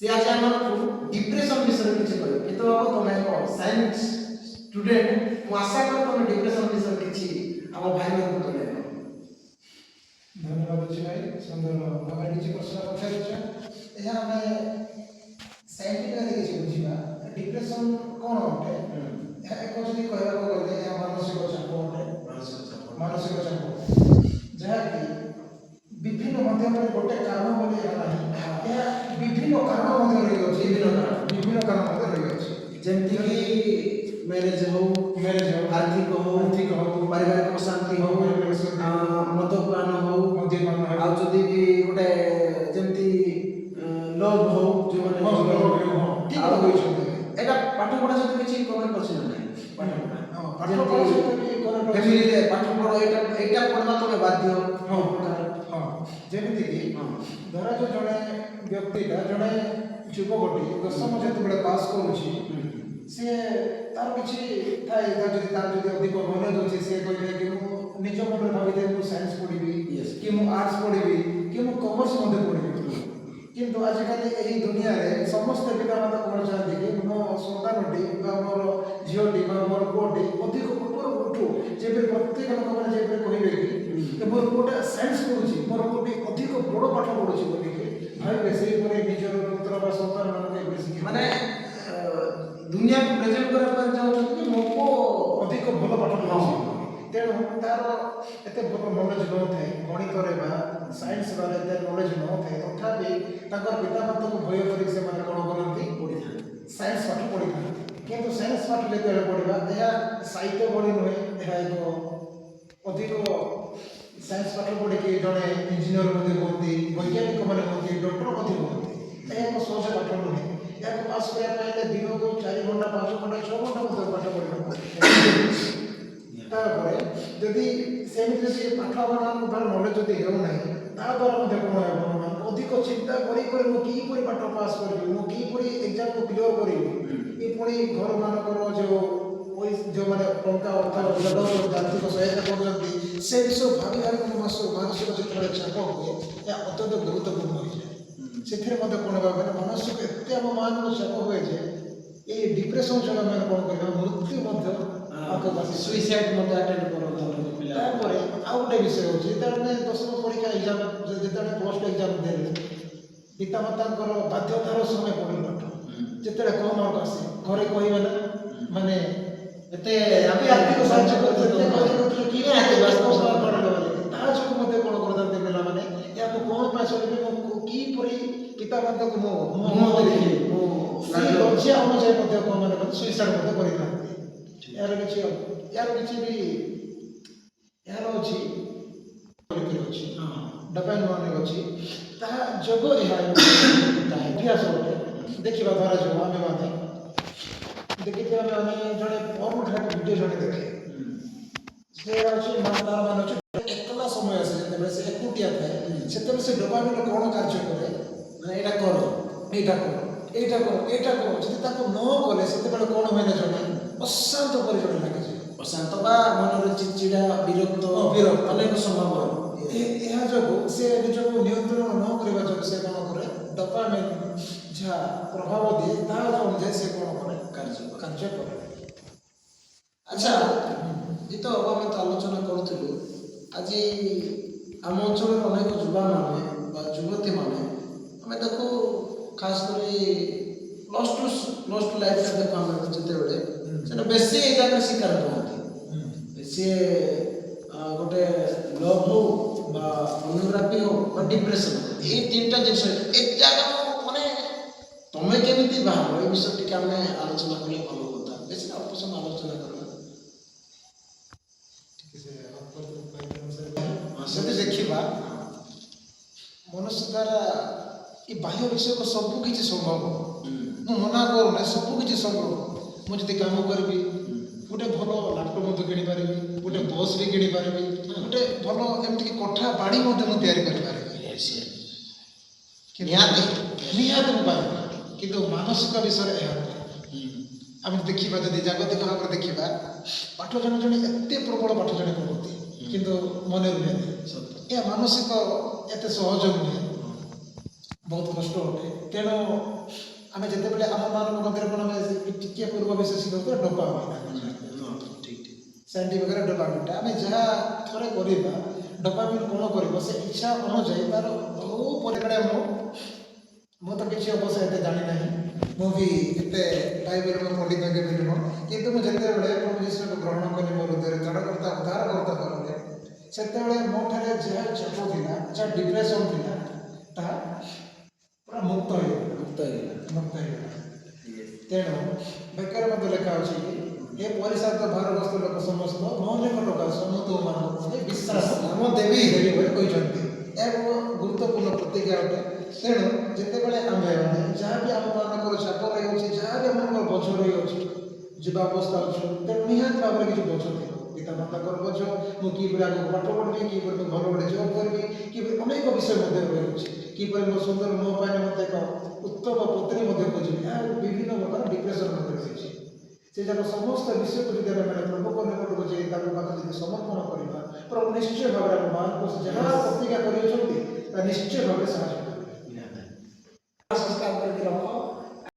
से आज आमको डिप्रेशन विषय किछि कहबो कितो बाबू तुम एक साइंस स्टूडेंट मु आशा कर तुम डिप्रेशन विषय किछि हम भाई मन को कहबो। धन्यवाद अच्छी भाई सुंदर भाई किसी प्रश्न पचार यहाँ हमें साइंटिफिक देखिए बुझा डिप्रेशन कौन अटे एक जदि कहवा गले मानसिक चाप अटे मानसिक चाप जहाँकि विभिन्न माध्यम गोटे कारण बोली विभिन्न कारण विभिन्न कारण रही जेमती कि मैरिज हो आर्थिक हो पारिवारिक अशांति हो मद्यपान हो आ जदि भी गोटे जेमती लव हो जो ठीक है एटा पाठ पढ़ा सहित किछि कमेंट करछि ना पाठ पढ़ा सहित भी कमेंट फैमिली रे पाठ पढ़ो एटा पढ़ना तो बाध्य हां हां जेमिति कि धरा जो जने व्यक्तिटा जने युवकटी दशम जेतेबेले पास करूछि से तार किछि थाए तार जदि अधिक नॉलेज अछि से कहले कि मु निज मन भाबिते मु साइंस पढिबी कि मु आर्ट्स पढिबी कि मु कॉमर्स मध्ये पढिबी किंतु आजिकल यही दुनिया रे समस्त पितामाता कौन चाहते कि मो सन्तानटी मोर झीटी मोर पुओटी अधिक पूर्व उठू जे प्रत्येक लोक मैंने जे कहबे कि मोर पुओटा साइंस पढ़ुची मोर पुओटी अधिक बड़ पाठ पढ़ुची बोलिके भाई से निजर पुत्र बा सन्तान मान माने दुनिया को प्रेजेंट करा पर जाउ कि मो को अधिक भल पाठ पढ़ुची तेणु तार एत भल नॉलेज न थे गणित बा साइंस बारे एत नॉलेज न थे तथापि पितामाता को भय कर से कौन करती पढ़ी था साइंस पाठ पढ़ी था किंतु साइंस पाठ जो पढ़ा यह साहित्य बड़ी नुहे यह एक अधिक साइंस पाठ पढ़ी जड़े इंजीनियर कहते वैज्ञानिक मैंने कहते डॉक्टर कहते यह एक सहज पाठ नुहे या पास करने दिन को 4 घंटा 5 घंटा 6 घंटा पाठ पढ़ा तापर जदि सेमिति पाठ तार नॉलेज जदि हेउना ताद्वारा कौन है अधिक चिंता करी मु किपरि पाठ पास करी मु किपरि एग्जाम को क्लियर करी ये पुणी घर मानकर जो मैंने टंका अर्थ आर्थिक सहायता करते से विषय भावी भावी मानसिक जो चाप हुए यह अत्यंत गुरुत्वपूर्ण हो जाए से कौन भाव मानसिक एत आम मान चाप हुए ये डिप्रेशन जो आम कौन कर मृत्यु सुइसाइड मते अटेंड करो तापर आउ गोटे विषय होची तारने दशम परीक्षा एग्जाम जेतेबेले पोस्ट एग्जाम देले पितामाता बाध्यतार समय पड़ी पाठ जेतेबेले कम मार्क आसे घरे कहबे ना माने एते आर्थिक साहाय्य करते कि आर्थिक वास्तव पढ़ले ता जो मते कोन करते पिला माने या को कोन पास होबे मो की परी पितामाता को मो देखि मो लज्जा अनुसार मते को माने सुइसाइड मते करिता यार किछि भी यार अछि अछि डपाइन माने अछि ता जगो एहा ता इतिहास होते देखिबा द्वारा जो आमे माने देखिते आमे जने परम घाट वीडियो जने देखे से अछि मानदार मान अछि एकला समय आसे जेते से एकुटिया थाए सेते से डपाइन कोन कार्य करे माने एटा करो जदि ताको न कले सेते बेले कोन होइना जने अशांत परि जने लागे छै अशांत बा मन चिड़चिड़ा विरक्त अनेक संभावना यह जो से निजको नियंत्रण न करबा जो से कोन करे डोपामाइन जा प्रभाव दिए ता जो अनुसार से कोन करे कार्य करे। अच्छा ये तो अब हम आलोचना करूथिलु आज आम अंचल अनेक युवा माने युवती माने हमें देखो खास करी प्लस टू लाइफ का देखो हम जेते से बेसी एजाक शिकार होती सी गोटे लव हो पोर्नोग्राफी हो डिप्रेशन ये 3टा जिनस एक जगह माने तुम्हें केमिति बाहर ये विषय टिके आम आलोचना कले भल होता बेसी अल्प समय आलोचना करवा से देखिबा मनुष्य द्वारा ये बाह्य विषय को सब किछि संभव मु मना करूना सब किछि संभव मु जदि काम करबी गोटे भल लैपटॉप मते किनि पारिबी गोटे बस भी किनि पारिबी गोटे भल एमति कि कोठा बाड़ी मते मु तयारी करि पारिबी निहात मु पारिबी किंतु मानसिक विषय एहा आम देखिबा जदि जागतिक भाव देखिबा पाठ जने जने एते प्रबल पाठ जने करती किंतु मन रुहे या मानसिक एते सहज नुहे ବହୁତ କଷ୍ଟ ଅଟେ। ତେଣୁ ଆମେ ଯେତେବେଳେ ଆମମାନଙ୍କ ମଧ୍ୟରେ କ'ଣ ଆମେ ଟିକେ ପୂର୍ବ ବିଷୟ ଶିଖାଉଥିବା ଡୋପାମିନ୍ ଠିକ୍ ଠିକ୍। ସାଇଣ୍ଟିଫିକରେ ଡୋପାମିନ୍ଟା ଆମେ ଯାହା ଥରେ କରିବା ଡୋପାମିନ୍ କ'ଣ କରିବ ସେ ଇଚ୍ଛା ଅନୁଯାୟୀ ତାର ବହୁ ପରିମାଣରେ ମୁଁ ତ କିଛି ଅବଶ୍ୟ ଏତେ ଜାଣିନାହିଁ, ମୁଁ ବି ଏତେ ବାଇବେଲର ପଣ୍ଡିତ କେବେ ନୁହଁ, କିନ୍ତୁ ମୁଁ ଯେତେବେଳେ ପ୍ରଭୁ ଯୀଶୁଙ୍କୁ ଗ୍ରହଣ କଲି ମୋ ହୃଦୟରେ ତ୍ରାଣକର୍ତ୍ତା ଉଦ୍ଧାରକର୍ତ୍ତା ଭାବରେ, ସେତେବେଳେ ମୋ ଠାରେ ଯାହା ଚାପ ଥିଲା, ଯାହା ଡିପ୍ରେସନ୍ ଥିଲା, ତାହା ପୁରା ମୁକ୍ତ ହେଇଗଲା। ତେଣୁ ବାକ୍ୟରେ ମଧ୍ୟ ଲେଖା ଅଛି କି ଏ ପରିଶାନ୍ତ ଭାରଗ୍ରସ୍ତ ଲୋକ ସମସ୍ତ ମୋ ନିକଟକୁ ଆସ, ମୁଁ ତୁମମାନଙ୍କ ପ୍ରତି ବିଶ୍ରାମ ଦେବି ବୋଲି କହିଛନ୍ତି। ଏହା ଗୁରୁତ୍ୱପୂର୍ଣ୍ଣ ପ୍ରତିଜ୍ଞା ଅଟେ। ତେଣୁ ଯେତେବେଳେ ଆମେ ଯାହା ବି ଆମମାନଙ୍କର ଚାପ ରହିଅଛି, ଯାହା ବି ଆମମାନଙ୍କର ବୋଝ ରହିଅଛି, ଯିବା ଅବସ୍ଥା ଅଛୁ, ତେଣୁ ନିହାତି ଭାବରେ କିଛି ବୋଝ ଥିବ। ପିତାମାତାଙ୍କର ବୋଝ, ମୁଁ କିପରି ଆଗକୁ ପାଠ ପଢ଼ିବି, କିପରି ମୁଁ ଭଲ ଗୋଟେ ଜବ୍ କରିବି, କିପରି ଅନେକ ବିଷୟ ମଧ୍ୟ ରହିଅଛି, କିପରି ମୋ ସୁନ୍ଦର ମୋ ପାଇଁ ମୋତେ ଏକ ଉତ୍ତମ ପତ୍ନୀ ମଧ୍ୟ ଖୋଜିବି, ଏହା ବିଭିନ୍ନ ପ୍ରକାର ଡିପ୍ରେସନ୍ ମଧ୍ୟ ରହିଛି। ସେ ଯାକ ସମସ୍ତ ବିଷୟକୁ ଯଦି ଆମେ ପ୍ରଭୁଙ୍କ ନିକଟକୁ ଯାଇ ତାଙ୍କ ପାଖରେ ଯଦି ସମର୍ପଣ କରିବା, ପ୍ରଭୁ ନିଶ୍ଚୟ ଭାବରେ ଆମ ମାନଙ୍କୁ ଯାହା ପ୍ରତିଜ୍ଞା କରିଅଛନ୍ତି ତାହା ନିଶ୍ଚୟ ଭାବରେ ସାହାଯ୍ୟ